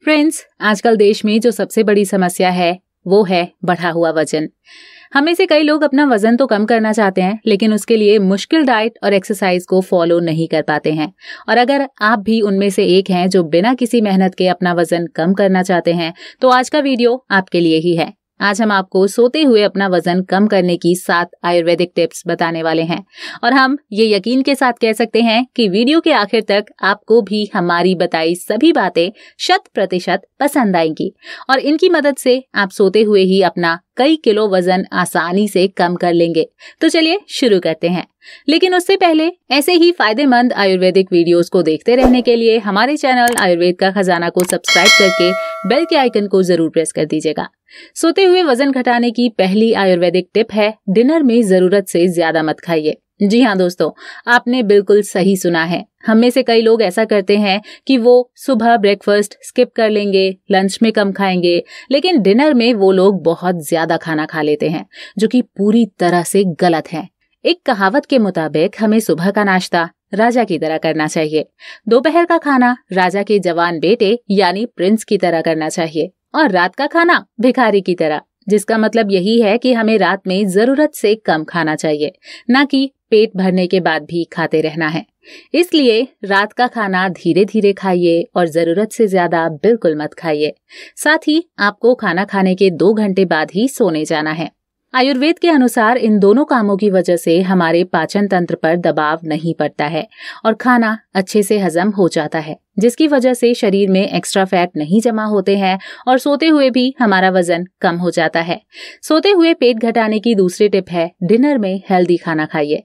Friends, आजकल देश में जो सबसे बड़ी समस्या है वो है बढ़ा हुआ वजन। हम में से कई लोग अपना वजन तो कम करना चाहते हैं, लेकिन उसके लिए मुश्किल डाइट और एक्सरसाइज को फॉलो नहीं कर पाते हैं। और अगर आप भी उनमें से एक हैं जो बिना किसी मेहनत के अपना वजन कम करना चाहते हैं, तो आज का वीडियो आपके लिए ही है। आज हम आपको सोते हुए अपना वजन कम करने की 7 आयुर्वेदिक टिप्स बताने वाले हैं और हम ये यकीन के साथ कह सकते हैं कि वीडियो के आखिर तक आपको भी हमारी बताई सभी बातें 100% पसंद आएंगी और इनकी मदद से आप सोते हुए ही अपना कई किलो वजन आसानी से कम कर लेंगे। तो चलिए शुरू करते हैं। लेकिन उससे पहले ऐसे ही फायदेमंद आयुर्वेदिक वीडियोस को देखते रहने के लिए हमारे चैनल आयुर्वेद का खजाना को सब्सक्राइब करके बेल के आइकन को जरूर प्रेस कर दीजिएगा। सोते हुए वजन घटाने की पहली आयुर्वेदिक टिप है, डिनर में जरूरत से ज्यादा मत खाइए। जी हाँ दोस्तों, आपने बिल्कुल सही सुना है। हम में से कई लोग ऐसा करते हैं कि वो सुबह ब्रेकफास्ट स्किप कर लेंगे, लंच में कम खाएंगे, लेकिन डिनर में वो लोग बहुत ज्यादा खाना खा लेते हैं, जो कि पूरी तरह से गलत है। एक कहावत के मुताबिक हमें सुबह का नाश्ता राजा की तरह करना चाहिए, दोपहर का खाना राजा के जवान बेटे यानी प्रिंस की तरह करना चाहिए और रात का खाना भिखारी की तरह। जिसका मतलब यही है कि हमें रात में जरूरत से कम खाना चाहिए, ना कि पेट भरने के बाद भी खाते रहना है। इसलिए रात का खाना धीरे धीरे खाइए और जरूरत से ज्यादा बिल्कुल मत खाइए। साथ ही आपको खाना खाने के 2 घंटे बाद ही सोने जाना है। आयुर्वेद के अनुसार इन दोनों कामों की वजह से हमारे पाचन तंत्र पर दबाव नहीं पड़ता है और खाना अच्छे से हजम हो जाता है, जिसकी वजह से शरीर में एक्स्ट्रा फैट नहीं जमा होते हैं और सोते हुए भी हमारा वजन कम हो जाता है। सोते हुए पेट घटाने की दूसरी टिप है, डिनर में हेल्दी खाना खाइए।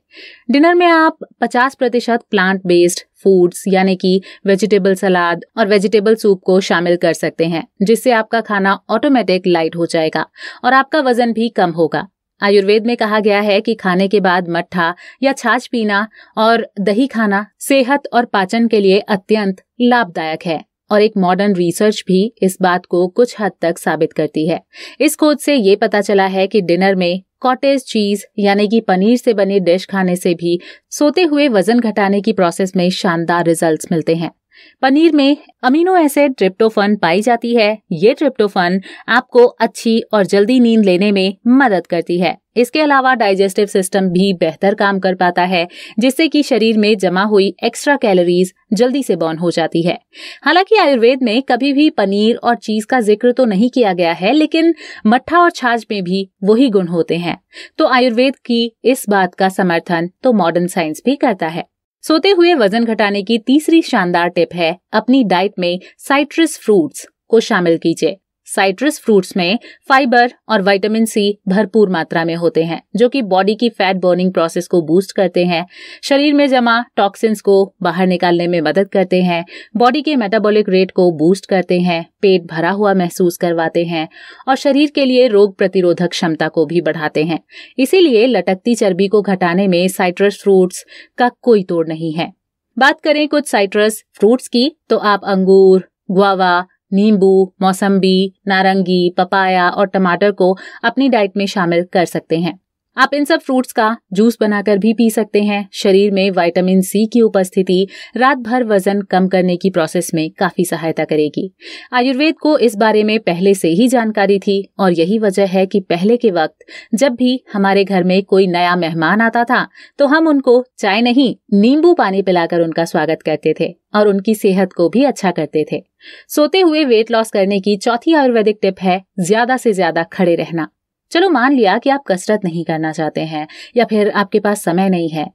डिनर में आप 50% प्लांट बेस्ड फूड्स यानी कि वेजिटेबल सलाद और वेजिटेबल सूप को शामिल कर सकते हैं, जिससे आपका खाना ऑटोमेटिक लाइट हो जाएगा और आपका वजन भी कम होगा। आयुर्वेद में कहा गया है कि खाने के बाद मट्ठा या छाछ पीना और दही खाना सेहत और पाचन के लिए अत्यंत लाभदायक है और एक मॉडर्न रिसर्च भी इस बात को कुछ हद तक साबित करती है। इस खोज से ये पता चला है कि डिनर में कॉटेज चीज यानी कि पनीर से बनी डिश खाने से भी सोते हुए वजन घटाने की प्रोसेस में शानदार रिजल्ट्स मिलते हैं। पनीर में अमीनो एसिड ट्रिप्टोफन पाई जाती है। ये ट्रिप्टोफन आपको अच्छी और जल्दी नींद लेने में मदद करती है। इसके अलावा डाइजेस्टिव सिस्टम भी बेहतर काम कर पाता है, जिससे कि शरीर में जमा हुई एक्स्ट्रा कैलोरीज जल्दी से बर्न हो जाती है। हालांकि आयुर्वेद में कभी भी पनीर और चीज का जिक्र तो नहीं किया गया है, लेकिन मट्ठा और छाछ में भी वही गुण होते हैं। तो आयुर्वेद की इस बात का समर्थन तो मॉडर्न साइंस भी करता है। सोते हुए वजन घटाने की तीसरी शानदार टिप है, अपनी डाइट में साइट्रस फ्रूट्स को शामिल कीजिए। साइट्रस फ्रूट्स में फाइबर और विटामिन सी भरपूर मात्रा में होते हैं, जो कि बॉडी की फैट बर्निंग प्रोसेस को बूस्ट करते हैं, शरीर में जमा टॉक्सिन्स को बाहर निकालने में मदद करते हैं, बॉडी के मेटाबॉलिक रेट को बूस्ट करते हैं, पेट भरा हुआ महसूस करवाते हैं और शरीर के लिए रोग प्रतिरोधक क्षमता को भी बढ़ाते हैं। इसीलिए लटकती चर्बी को घटाने में साइट्रस फ्रूट्स का कोई तोड़ नहीं है। बात करें कुछ साइट्रस फ्रूट्स की, तो आप अंगूर, गुआवा, नींबू, मौसम्बी, नारंगी, पपाया और टमाटर को अपनी डाइट में शामिल कर सकते हैं। आप इन सब फ्रूट्स का जूस बनाकर भी पी सकते हैं। शरीर में विटामिन सी की उपस्थिति रात भर वजन कम करने की प्रोसेस में काफी सहायता करेगी। आयुर्वेद को इस बारे में पहले से ही जानकारी थी और यही वजह है कि पहले के वक्त जब भी हमारे घर में कोई नया मेहमान आता था, तो हम उनको चाय नहीं नींबू पानी पिलाकर उनका स्वागत करते थे और उनकी सेहत को भी अच्छा करते थे। सोते हुए वेट लॉस करने की चौथी आयुर्वेदिक टिप है, ज्यादा से ज्यादा खड़े रहना। चलो मान लिया कि आप कसरत नहीं करना चाहते हैं या फिर आपके पास समय नहीं है,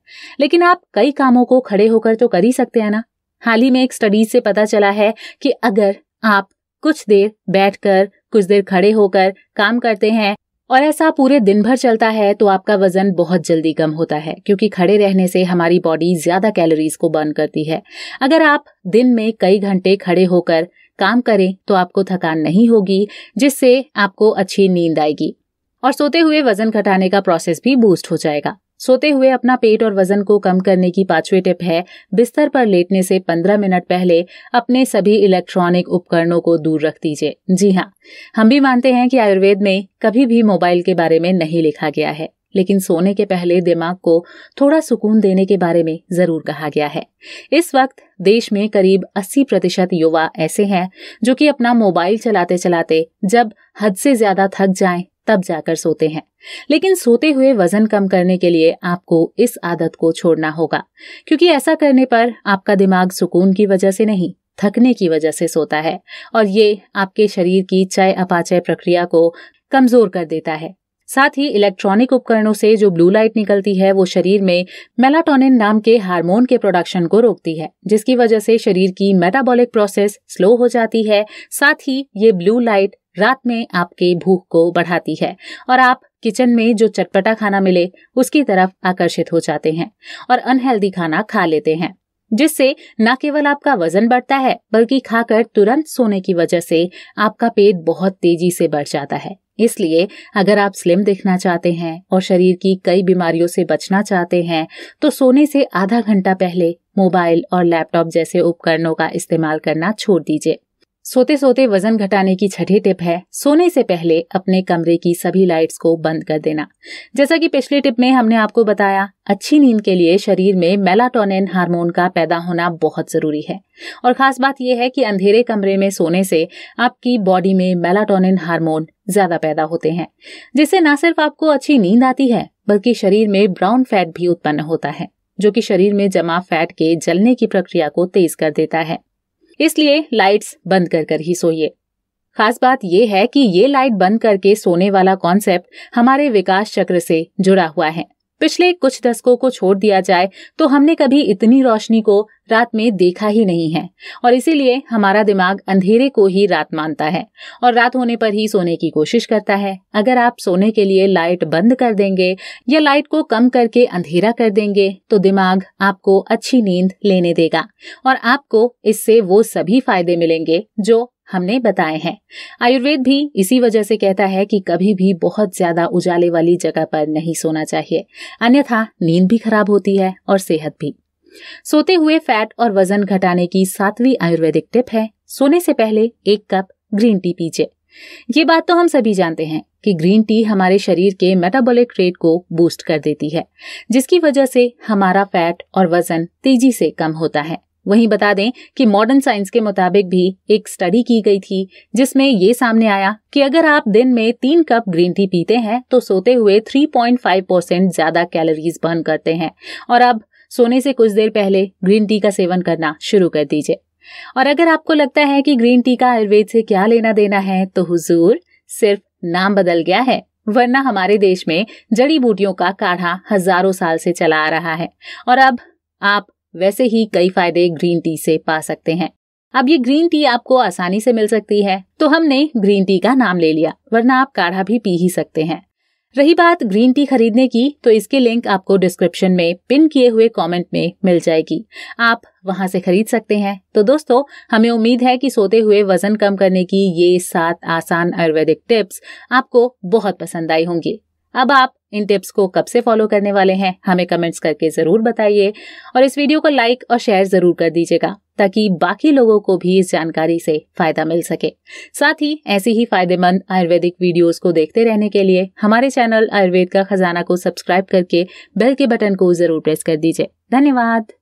लेकिन आप कई कामों को खड़े होकर तो कर ही सकते हैं ना। हाल ही में एक स्टडी से पता चला है कि अगर आप कुछ देर बैठकर कुछ देर खड़े होकर काम करते हैं और ऐसा पूरे दिन भर चलता है, तो आपका वजन बहुत जल्दी कम होता है, क्योंकि खड़े रहने से हमारी बॉडी ज्यादा कैलोरीज को बर्न करती है। अगर आप दिन में कई घंटे खड़े होकर काम करें तो आपको थकान नहीं होगी, जिससे आपको अच्छी नींद आएगी और सोते हुए वजन घटाने का प्रोसेस भी बूस्ट हो जाएगा। सोते हुए अपना पेट और वजन को कम करने की 5वीं टिप है, बिस्तर पर लेटने से 15 मिनट पहले अपने सभी इलेक्ट्रॉनिक उपकरणों को दूर रख दीजिए। जी हाँ, हम भी मानते हैं कि आयुर्वेद में कभी भी मोबाइल के बारे में नहीं लिखा गया है, लेकिन सोने के पहले दिमाग को थोड़ा सुकून देने के बारे में जरूर कहा गया है। इस वक्त देश में करीब 80% युवा ऐसे हैं जो कि अपना मोबाइल चलाते चलाते जब हद से ज्यादा थक जाएं तब जाकर सोते हैं। लेकिन सोते हुए वजन कम करने के लिए आपको इस आदत को छोड़ना होगा, क्योंकि ऐसा करने पर आपका दिमाग सुकून की वजह से नहीं, थकने की वजह से सोता है और ये आपके शरीर की चय अपाचय प्रक्रिया को कमजोर कर देता है। साथ ही इलेक्ट्रॉनिक उपकरणों से जो ब्लू लाइट निकलती है वो शरीर में मेलाटोनिन नाम के हार्मोन के प्रोडक्शन को रोकती है, जिसकी वजह से शरीर की मेटाबॉलिक प्रोसेस स्लो हो जाती है। साथ ही ये ब्लू लाइट रात में आपके भूख को बढ़ाती है और आप किचन में जो चटपटा खाना मिले उसकी तरफ आकर्षित हो जाते हैं और अनहेल्दी खाना खा लेते हैं, जिससे न केवल आपका वजन बढ़ता है बल्कि खाकर तुरंत सोने की वजह से आपका पेट बहुत तेजी से बढ़ जाता है। इसलिए अगर आप स्लिम दिखना चाहते हैं और शरीर की कई बीमारियों से बचना चाहते हैं तो सोने से आधा घंटा पहले मोबाइल और लैपटॉप जैसे उपकरणों का इस्तेमाल करना छोड़ दीजिए। सोते सोते वजन घटाने की छठी टिप है सोने से पहले अपने कमरे की सभी लाइट्स को बंद कर देना। जैसा कि पिछली टिप में हमने आपको बताया, अच्छी नींद के लिए शरीर में मेलाटोनिन हार्मोन का पैदा होना बहुत जरूरी है और खास बात यह है कि अंधेरे कमरे में सोने से आपकी बॉडी में मेलाटोनिन हार्मोन ज्यादा पैदा होते हैं, जिससे न सिर्फ आपको अच्छी नींद आती है बल्कि शरीर में ब्राउन फैट भी उत्पन्न होता है, जो कि शरीर में जमा फैट के जलने की प्रक्रिया को तेज कर देता है। इसलिए लाइट्स बंद कर ही सोइए। खास बात यह है कि ये लाइट बंद करके सोने वाला कॉन्सेप्ट हमारे विकास चक्र से जुड़ा हुआ है। पिछले कुछ दशकों को छोड़ दिया जाए तो हमने कभी इतनी रोशनी को रात में देखा ही नहीं है और इसीलिए हमारा दिमाग अंधेरे को ही रात मानता है और रात होने पर ही सोने की कोशिश करता है। अगर आप सोने के लिए लाइट बंद कर देंगे या लाइट को कम करके अंधेरा कर देंगे तो दिमाग आपको अच्छी नींद लेने देगा और आपको इससे वो सभी फायदे मिलेंगे जो हमने बताए हैं। आयुर्वेद भी इसी वजह से कहता है कि कभी भी बहुत ज्यादा उजाले वाली जगह पर नहीं सोना चाहिए, अन्यथा नींद भी खराब होती है और सेहत भी। सोते हुए फैट और वजन घटाने की 7वीं आयुर्वेदिक टिप है सोने से पहले 1 कप ग्रीन टी पीजिए। ये बात तो हम सभी जानते हैं कि ग्रीन टी हमारे शरीर के मेटाबॉलिक रेट को बूस्ट कर देती है, जिसकी वजह से हमारा फैट और वजन तेजी से कम होता है। वहीं बता दें कि मॉडर्न साइंस के मुताबिक भी एक स्टडी की गई थी जिसमें ये सामने आया कि अगर आप दिन में 3 कप ग्रीन टी पीते हैं तो सोते हुए 3.5% ज्यादा कैलोरीज बर्न करते हैं। और अब सोने से कुछ देर पहले ग्रीन टी का सेवन करना शुरू कर दीजिए। और अगर आपको लगता है कि ग्रीन टी का आयुर्वेद से क्या लेना देना है तो हुजूर, सिर्फ नाम बदल गया है, वरना हमारे देश में जड़ी बूटियों का काढ़ा हजारों साल से चला आ रहा है और अब आप वैसे ही कई फायदे ग्रीन टी से पा सकते हैं। अब ये ग्रीन टी आपको आसानी से मिल सकती है तो हमने ग्रीन टी का नाम ले लिया, वरना आप काढ़ा भी पी ही सकते हैं। रही बात ग्रीन टी खरीदने की तो इसके लिंक आपको डिस्क्रिप्शन में पिन किए हुए कमेंट में मिल जाएगी, आप वहां से खरीद सकते हैं। तो दोस्तों, हमें उम्मीद है कि सोते हुए वजन कम करने की ये 7 आसान आयुर्वेदिक टिप्स आपको बहुत पसंद आई होंगी। अब आप इन टिप्स को कब से फॉलो करने वाले हैं हमें कमेंट्स करके जरूर बताइए और इस वीडियो को लाइक और शेयर जरूर कर दीजिएगा ताकि बाकी लोगों को भी इस जानकारी से फायदा मिल सके। साथ ही ऐसी ही फायदेमंद आयुर्वेदिक वीडियोस को देखते रहने के लिए हमारे चैनल आयुर्वेद का खजाना को सब्सक्राइब करके बेल के बटन को जरूर प्रेस कर दीजिए। धन्यवाद।